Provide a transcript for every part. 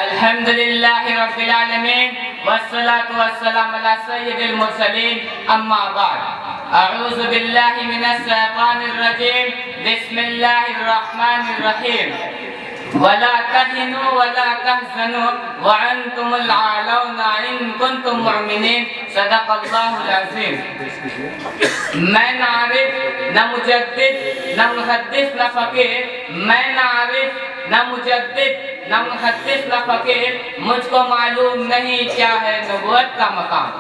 الحمد للہ رب العالمین والصلاة والسلام علی سید المرسلین اما بعد اعوذ باللہ من الشیطان الرجیم بسم اللہ الرحمن الرحیم ولا تهنوا ولا تحزنوا وانتم العالون ان کنتم مؤمنین صدق اللہ العظیم۔ میں نہ عارف نہ مجدد نہ محدث نہ فقیر، میں نہ عارف نہ مجدد نہ محدث نہ فقیر، مجھ کو معلوم نہیں کیا ہے نبوت کا مقام۔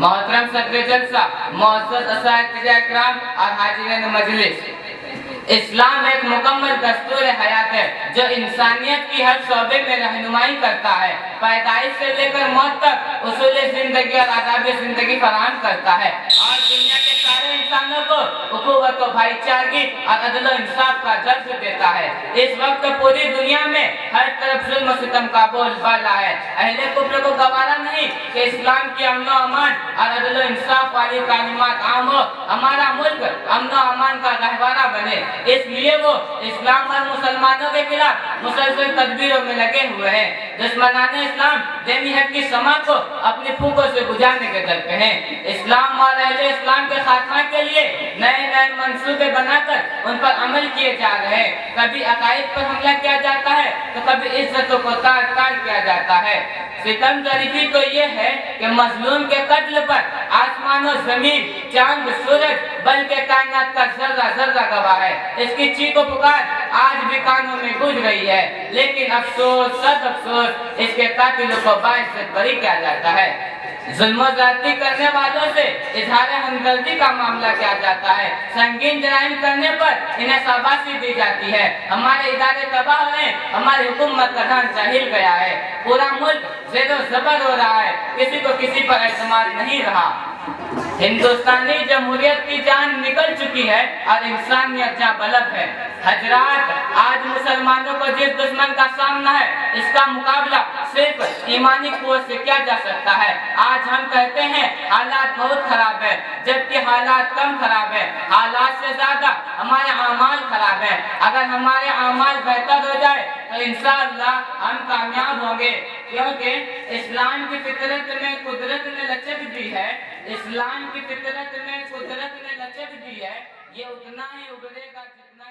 محترم صدر جلسہ، معزز اساتذہ اکرام اور حاضرین مجلس، اسلام ایک مکمل دستور حیات ہے جو انسانیت کی ہر شعبے میں رہنمائی کرتا ہے، پیدائش سے لے کر موت تک اصول زندگی اور آداب زندگی فراہم کرتا ہے اور دنیا کے سارے انسانوں کو اخوت و بھائی چارگی اور عدل و انصاف کا درس دیتا ہے۔ اس وقت پوری دنیا میں ہر طرف ظلم و ستم کا بول بالا ہے۔ اہل کفر کو گوارا نہیں کہ اسلام کی امن و امان اور عدل و انصاف والی تعلیمات عام ہو، ہمارا ملک امن و امان کا گہوارہ بنے، اس لیے وہ اسلام اور مسلمانوں کے خلاف مسلسل تدبیروں میں لگے ہوئے ہیں۔ دشمنان اسلام دینی حق کی سما کو اپنی پھوکوں سے بجھانے کے در پہ ہیں۔ اسلام اور اہل اسلام کے خاتمہ کے لیے نئے نئے منصوبے بنا کر ان پر عمل کیے جا رہے ہیں۔ کبھی عقائد پر حملہ کیا جاتا ہے تو کبھی عزتوں کو تاڑ تاڑ کیا جاتا ہے۔ ستم ظریفی تو یہ ہے کہ مظلوم کے قتل پر آسمان و زمین، چاند سورج بلکہ کائنات کا ذرہ ذرہ گواہ ہے۔ اس کی چیخ و پکار آج بھی کانوں میں گونج رہی ہے، لیکن افسوس صد افسوس اس کے قاتلوں کو باعث بری کیا جاتا ہے۔ ظلم و زیادتی کرنے والوں سے اظہار ہمدردی کا معاملہ کیا جاتا ہے، سنگین جرائم کرنے پر انہیں شاباشی دی جاتی ہے۔ ہمارے ادارے تباہ ہوئے، ہماری حکومت کا ڈھانچہ ہل گیا ہے، پورا ملک زیر و زبر ہو رہا ہے، کسی کو کسی پر اعتماد نہیں رہا۔ ہندوستانی جمہوریت کی جان نکل چکی ہے اور انسانیت جاں بلب ہے۔ حضرات، آج مسلمانوں کو جس دشمن کا سامنا ہے، اس کا مقابلہ صرف ایمانی قوت سے کیا جا سکتا ہے۔ آج ہم کہتے ہیں حالات بہت خراب ہے، جبکہ حالات کم خراب ہے۔ حالات سے زیادہ ہمارے اعمال خراب ہیں۔ اگر ہمارے اعمال بہتر ہو جائے تو انشاءاللہ ہم کامیاب ہوں گے، کیونکہ اسلام کی فطرت میں قدرت نے لچک دی ہے، اسلام کی فطرت میں قدرت نے لچک دی ہے، یہ اتنا ہی ابھرے گا جتنا